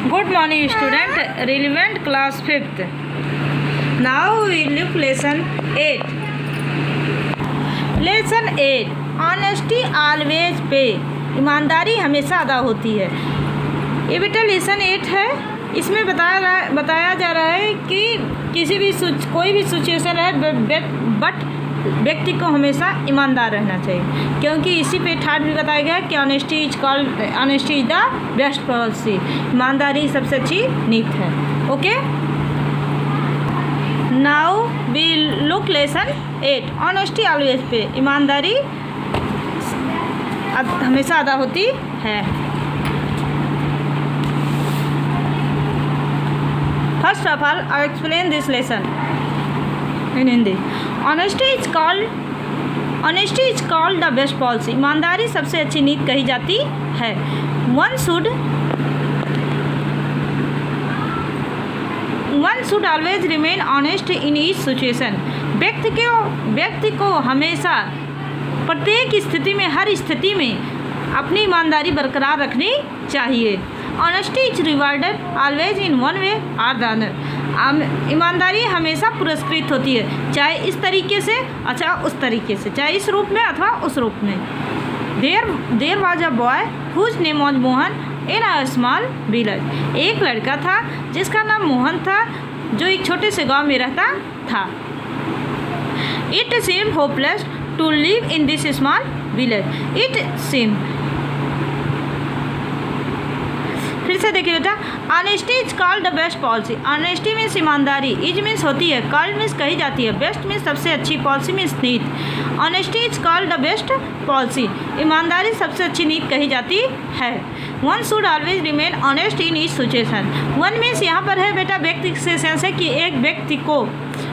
Good morning student, relevant class 5th. Now we look lesson 8. Lesson 8. Honesty always pay. ईमानदारी हमेशा अदा होती है। ये बेटा लेसन 8 है। इसमें बताया जा रहा है कि कोई भी सिचुएशन है बट व्यक्ति को हमेशा ईमानदार रहना चाहिए, क्योंकि इसी पे थर्ड भी बताया गया कि honesty is the best policy. ईमानदारी सबसे अच्छी नीति है। Okay, now we look lesson 8. Honesty always pay. ईमानदारी हमेशा अदा होती है। First of all I explain this lesson in Hindi. Honesty is called the best policy. ईमानदारी सबसे अच्छी नीति कही जाती है। One should always remain honest in each situation. व्यक्ति को हमेशा प्रत्येक स्थिति में, हर स्थिति में अपनी ईमानदारी बरकरार रखनी चाहिए। Honesty is rewarded always in one way और द अदर। ईमानदारी हमेशा पुरस्कृत होती है, चाहे इस तरीके से अच्छा उस तरीके से, चाहे इस रूप में अथवा उस रूप में। There was a boy whose name was Mohan in a small village. एक लड़का था जिसका नाम मोहन था, जो एक छोटे से गांव में रहता था। It seem hopeless to live in this small village. It seem, फिर से देखिए बेटा, honesty is called the best policy. Honesty means ईमानदारी, इज मीन्स होती है, कॉल्ड मीन्स कही जाती है, बेस्ट मीन्स सबसे अच्छी, पॉलिसी मीन्स नीति। Honesty is called the best policy. ईमानदारी सबसे अच्छी नीति कही जाती है। One should always remain honest in each situation. One means यहाँ पर है बेटा व्यक्ति से सेंस है कि एक व्यक्ति को,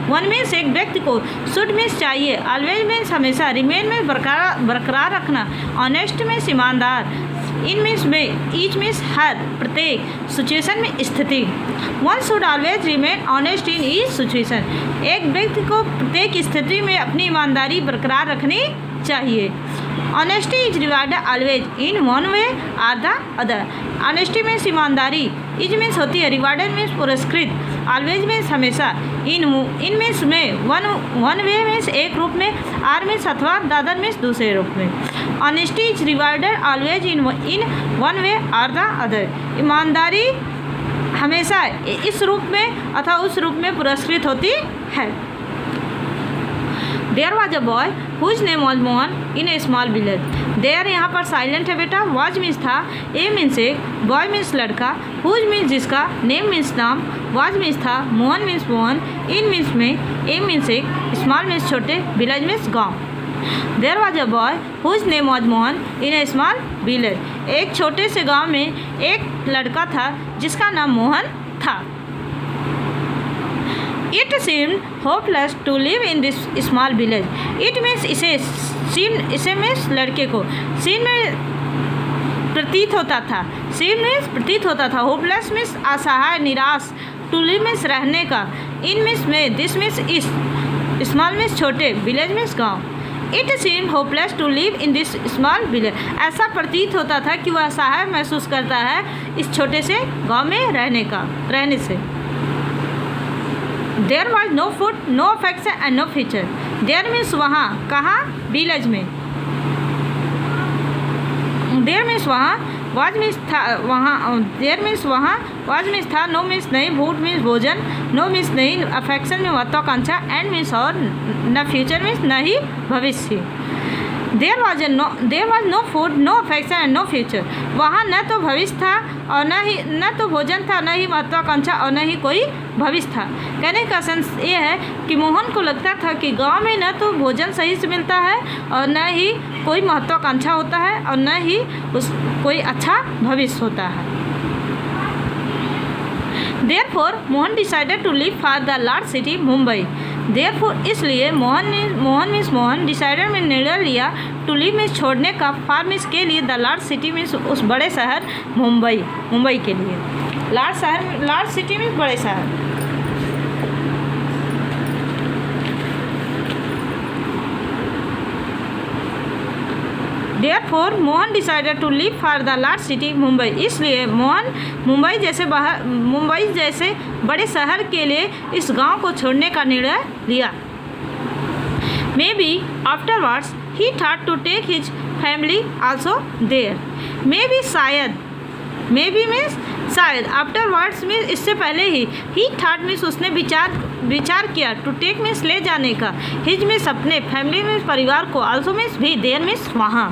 वन मीन्स एक व्यक्ति को, शुड मीन्स चाहिए, ऑलवेज मीन्स हमेशा, रिमेन मीन्स बरकरार रखना, ऑनेस्ट मीन्स ईमानदार, इन मीन्स में, ईच मीन्स हर, प्रत्येक, सिचुएशन में स्थिति। One should always remain honest in each situation. एक व्यक्ति को प्रत्येक स्थिति में अपनी ईमानदारी बरकरार रखनी चाहिए। Honesty is rewarded always in one way और द अदर। ऑनेस्टी मीन्स ईमानदारी, इज मीन्स होती है, रिवार्डेड मीन्स पुरस्कृत, ऑलवेज मीन्स हमेशा, इन मीन्स में, वन वे मीन्स एक रूप में, आर मीन्स अथवा, द अदर मीन्स दूसरे रूप में। Honesty is rewarded always in one way और द अदर। ईमानदारी हमेशा इस रूप में अथवा उस रूप में पुरस्कृत होती है। There was a boy whose name was Mohan in a small village. There यहाँ पर साइलेंट है बेटा, वॉज मीन्स था, ए मीन्स एक, बॉय मीन्स लड़का, हुज मीन्स जिसका, नेम मीन्स नाम, वॉज मीन्स था, Mohan means Mohan, in means में, ए मीन्स एक, स्मॉल मीन्स छोटे, विलेज मीन्स गाँव। There was a boy whose name was Mohan in a small village. एक छोटे से गाँव में एक लड़का था जिसका नाम मोहन था। It seemed hopeless to live in this small village. It means इसे मीन्स लड़के को, सीन में प्रतीत होता था, सीन मीन्स प्रतीत होता था, होपलेस मीन्स असहाय, निराश, टू लिव मीन्स रहने का, इन मीन्स में, दिस मीन्स इस, स्मॉल मीन्स छोटे, विलेज मीन्स गाँव। It seemed hopeless to live in this small village. ऐसा प्रतीत होता था कि वह असहाय महसूस करता है इस छोटे से गाँव में रहने से। There was no food, no affection and no future. There means वहाँ, कहाँ, विलेज में। देयर मीन्स वहाँ, वॉज मीन्स था, वहाँ, देयर मीन्स वहाँ, वॉज मीन्स था, नो मीन्स नहीं, फूड मीन्स भोजन, नो मीन्स नहीं, अफेक्शन में महत्वाकांक्षा, एंड मीन्स और, न फ्यूचर मीन्स न ही भविष्य। There was no food, no affection and no future. वहाँ न तो भविष्य था और न तो भोजन था, न ही महत्वाकांक्षा और न ही कोई भविष्य था। कहने का सेंस ये है कि मोहन को लगता था कि गांव में न तो भोजन सही से मिलता है और न ही कोई महत्वाकांक्षा होता है और न ही कोई अच्छा भविष्य होता है। Therefore, Mohan decided to leave for the large city Mumbai. Therefore, इसलिए मोहन डिसाइडेड में निर्णय लिया, टू लीव मीन्स छोड़ने का, फॉर मीन्स के लिए, द लार्ज सिटी मीन्स उस बड़े शहर मुंबई के लिए। लार्ज सिटी मीन्स बड़े शहर। Therefore, Mohan decided to leave for the large city Mumbai. इसलिए मोहन मुंबई जैसे बड़े शहर के लिए इस गांव को छोड़ने का निर्णय लिया। Maybe afterwards he thought to take his family also there. Maybe शायद, मे बी मीन्स शायद, आफ्टरवर्ड्स मीन्स इससे पहले ही थॉट मीन्स उसने विचार किया, टू टेक मीन्स ले जाने का, हिज मीन्स अपने, फैमिली मीन्स परिवार को, आल्सो मीन्स भी, देयर मीन्स वहाँ।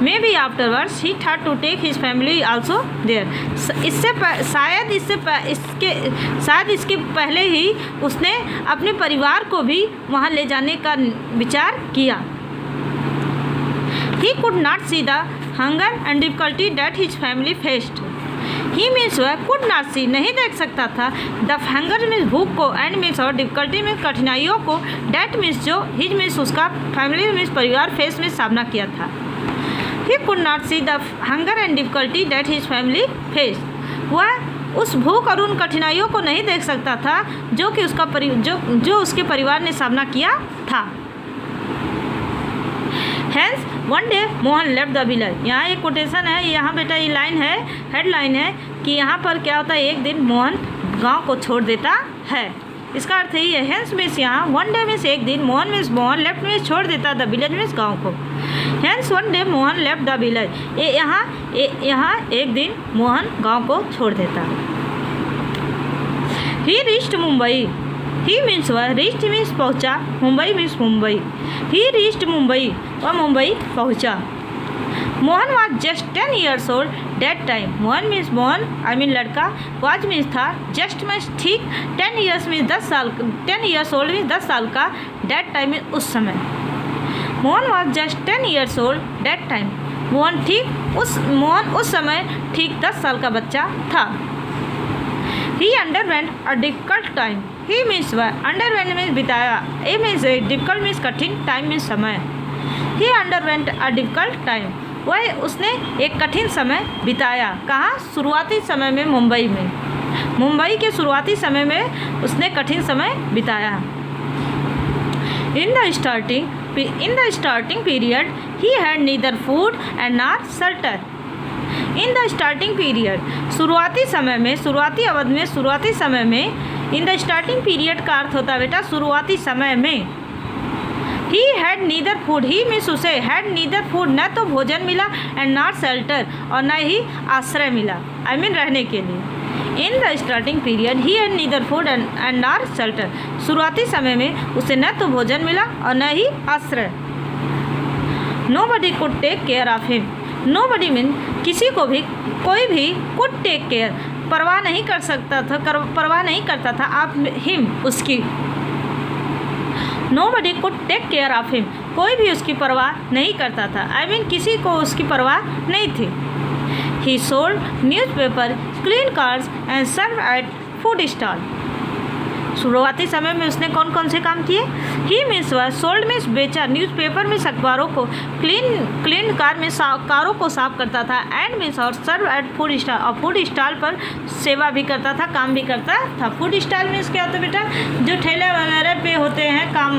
Maybe afterwards he thought to take his family also there. शायद इसके पहले ही उसने अपने परिवार को भी वहाँ ले जाने का विचार किया। He could not see the hunger and difficulty that his family faced. He means वह could not see, नहीं देख सकता था, the hunger means भूख को, and means और difficulty means कठिनाइयों को, that means जो, his means उसका, family means परिवार, face means सामना किया था। He could not see the hunger and difficulty that his family faced. वह उस भूख और उन कठिनाइयों को नहीं देख सकता था जो कि जो उसके परिवार ने सामना किया था। Hence, one day Mohan left the village. यहाँ एक कोटेशन है, यहाँ बेटा ये लाइन है, हेडलाइन है कि यहाँ पर क्या होता है, एक दिन मोहन गांव को छोड़ देता है। इसका अर्थ यही है। हेंस मीन्स यहाँ वन डे मीन्स एक दिन, Mohan means Mohan, left means छोड़ देता, द विलेज मीन्स गांव को। Hence one day Mohan left the village. यहाँ एक दिन मोहन गांव को छोड़ देता। He reached Mumbai. He means वह, रीच्ड मीन्स पहुँचा, Mumbai means Mumbai. He reached Mumbai, वह मुंबई पहुँचा। Mohan was just 10 years old that time. Mohan means Mohan, I mean लड़का, वाज मीन्स था, जस्ट मीन्स ठीक, 10 years मीन्स 10 साल, 10 years old मीन्स 10 साल का, डेट टाइम मीन्स उस समय। Mohan was just 10 years old that time. Mohan उस समय ठीक 10 साल का बच्चा था। He underwent a difficult time. He means वह, अंडरवेंट मीन्स बिताया, ए मीन्स डिफिकल्ट मीन्स कठिन, टाइम मीन्स समय। He underwent a difficult time. वह उसने एक कठिन समय बिताया। कहाँ? शुरुआती समय में मुंबई में, मुंबई के शुरुआती समय में उसने कठिन समय बिताया। In the starting period he had neither food and nor shelter. In the starting period, शुरुआती समय में, शुरुआती अवधि में, शुरुआती समय में। इन द स्टार्टिंग पीरियड का अर्थ होता है बेटा शुरुआती समय में। He had neither food. He means उसे, हैड नीदर फूड, न तो भोजन मिला, एंड नॉट शेल्टर, और न ही आश्रय मिला, आई मीन रहने के लिए। In the starting period he had neither food and not shelter. शुरुआती समय में उसे न तो भोजन मिला और न ही आश्रय। Nobody could take care of him. Nobody mean किसी को भी, कोई भी, कुड टेक केयर, परवाह नहीं कर सकता था, परवाह नहीं करता था, आप हिम, उसकी। Nobody could take care of him, कोई भी उसकी परवाह नहीं करता था, आई मीन किसी को उसकी परवाह नहीं थी। He sold newspaper, clean cars and serve at food stall. शुरुआती समय में उसने कौन कौन से काम किए? ही मीन्स वह, सोल्ड मीन्स बेचा, न्यूज़पेपर मीन्स अखबारों को, क्लीन कार में कारों को साफ करता था, एंड मीन्स और सर्व एट फूड स्टॉल, और फूड स्टॉल पर सेवा भी करता था, काम भी करता था। फूड स्टॉल मीन्स क्या होता है बेटा? जो ठेले वगैरह पे होते हैं, काम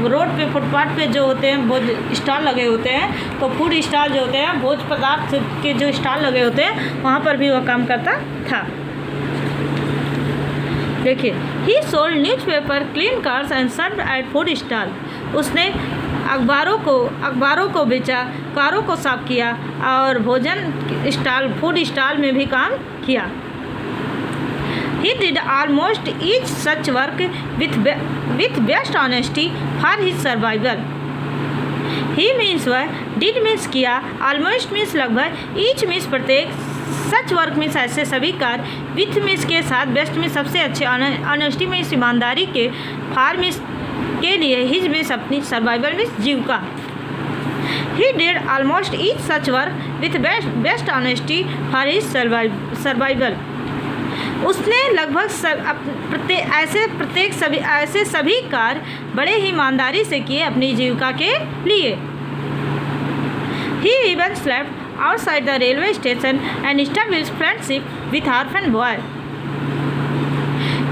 रोड पे, फुटपाथ पे जो होते हैं, भोज स्टॉल लगे होते हैं, तो फूड स्टॉल जो होते हैं, भोज पदार्थ के जो स्टॉल लगे होते हैं, वहाँ पर भी वह काम करता था। देखिए, he sold newspaper, clean cars and serve at food stall. उसने अखबारों को बेचा, कारों को साफ किया, और भोजन स्टॉल, फूड स्टॉल में भी काम किया। He did almost each such work with best honesty for his survival. He means वह, डिड मीन्स किया, ऑलमोस्ट मीन्स लगभग, ईच मीन्स प्रत्येक, सच वर्क मीन्स ऐसे सभी कार्य, विथ मीन्स के साथ, बेस्ट मीन्स सबसे अच्छे, ऑनेस्टी मीन्स ईमानदारी के, फार मीन्स के लिए, हिज मीन्स अपनी, survival means Jeevika. He did almost each such work with best honesty for his survival. उसने लगभग ऐसे सभी कार्य बड़े ही ईमानदारी से किए अपनी जीविका के लिए। He even slept outside the railway station and established friendship with orphan boy.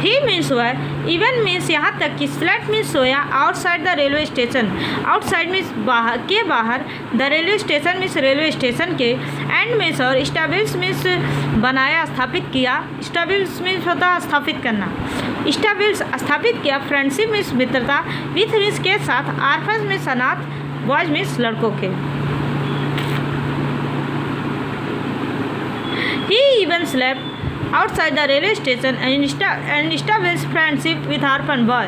He means वह, इवन मीन्स यहाँ तक कि, slept means soya, outside the railway station, outside means बाहर के बाहर, the railway station means railway station के, and means और, establish means बनाया स्थापित किया, स्टैब्लिश मीन्स होता है स्थापित करना, स्टैब्लिश स्थापित किया, फ्रेंडशिप मीन्स मित्रता, विथ मीन्स के साथ, आर्फन मीन्स अनाथ, बॉयज मीन्स लड़कों के। He even slept outside the railway station and established friendship with orphan boy.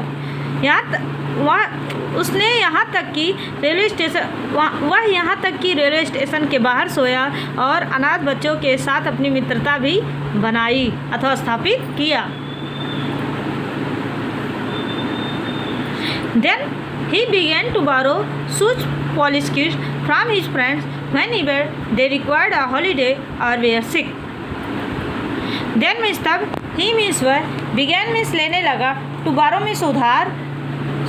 उसने यहाँ तक कि रेलवे स्टेशन वह यहाँ तक कि रेलवे स्टेशन के बाहर सोया और अनाथ बच्चों के साथ अपनी मित्रता भी बनाई अथवा स्थापित किया। Then he began to borrow shoe polish kits from his friends whenever they required a holiday or were sick. Then means तब, ही मीन्स वह, बिगैन मीन्स लेने लगा, टू बारो मीन्स उधार,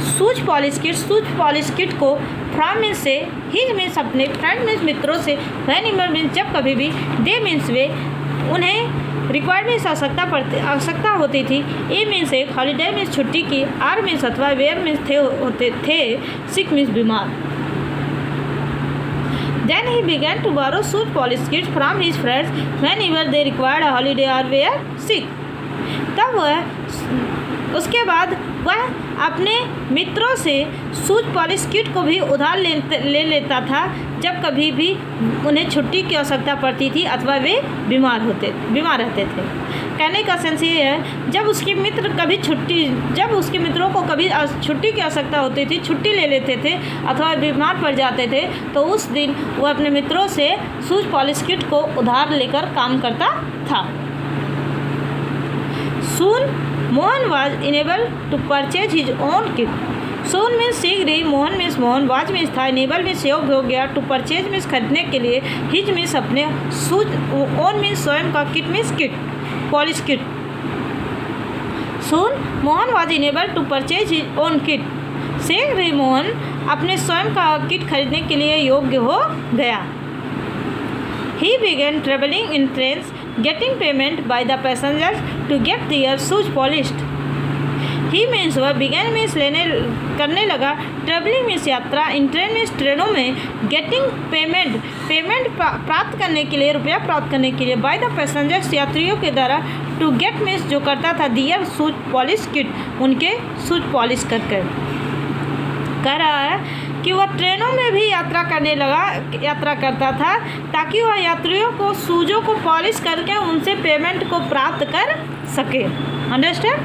सूज पॉलिश किट को, फ्रॉम मीन्स से, हिज मीन्स अपने, friend means मित्रों से, व्हेनेवर मीन्स जब कभी भी, दे मीन्स वे, उन्हें रिक्वायर्ड मीन्स आवश्यकता होती थी, ए मीन्स एक, हॉलीडे मीन्स छुट्टी की, आर मीन्स अथवा, वेयर मीन्स थे, सिक मीन्स बीमार। Then he began to borrow shoe polish kits from his friends whenever they required a holiday or were sick. तब वह, उसके बाद वह अपने मित्रों से शूज पॉलिश किट को भी उधार ले लेता था जब कभी भी उन्हें छुट्टी की आवश्यकता पड़ती थी अथवा वे बीमार रहते थे। कहने का सेंस ये है, जब उसके मित्रों को कभी छुट्टी की आवश्यकता होती थी, छुट्टी ले लेते थे अथवा बीमार पड़ जाते थे, तो उस दिन वह अपने मित्रों से शूज पॉलिश किट को उधार लेकर काम करता था। Soon Mohan was enabled to purchase his own kit. Soon means शीघ्र ही, Mohan means Mohan, was means था, इनेबल मीन्स योग्य हो गया, टू परचेज मीन्स खरीदने के लिए, हिज मीन्स अपने, शूज, ओन मीन्स स्वयं का, kit means kit, polish kit. Soon Mohan was enable to purchase his own kit, शीघ्र ही मोहन अपने स्वयं का किट खरीदने के लिए योग्य हो गया। He began traveling in trains, getting payment by the passengers to get their shoes polished. He means वह, began means करने लगा, traveling means यात्रा, in train means ट्रेनों में, getting पेमेंट प्राप्त करने के लिए, रुपया प्राप्त करने के लिए, by the passengers यात्रियों के द्वारा, to get means जो करता था, their shoes polish kit, उनके शूज पॉलिश कर कह रहा है कि वह ट्रेनों में भी यात्रा करता था ताकि वह यात्रियों को शूजों को पॉलिश करके उनसे पेमेंट को प्राप्त कर सके। Understand?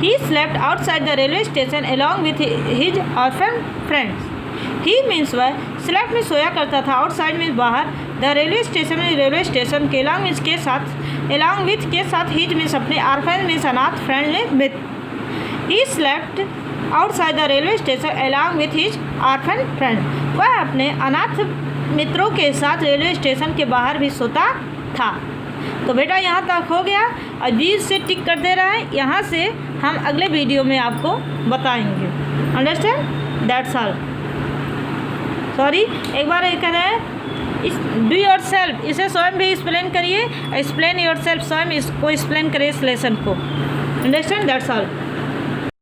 He slept outside the railway station along with his orphan friends. He means वह, स्लेप्ट में सोया करता था, आउटसाइड मीन्स बाहर, द रेलवे स्टेशन के, अलॉन्ग मीन्स के साथ, अलॉन्ग विथ के साथ, हिज मीन्स अपने, ऑर्फन मीन्स अनाथ, friend means. He slept outside the railway station along with his orphan friend. वह अपने अनाथ मित्रों के साथ रेलवे स्टेशन के बाहर भी सोता था। तो बेटा यहाँ तक हो गया, और 20 से टिक कर दे रहा है। यहाँ से हम अगले वीडियो में आपको बताएंगे। अंडरस्टैंड? That's all. सॉरी, एक बार ये कह रहे हैं, इस डू योर सेल्फ, इसे स्वयं भी एक्सप्लेन करिए, एक्सप्लेन योर सेल्फ, स्वयं इसको एक्सप्लेन करिए इस लेसन को। अंडरस्टैंड? That's all.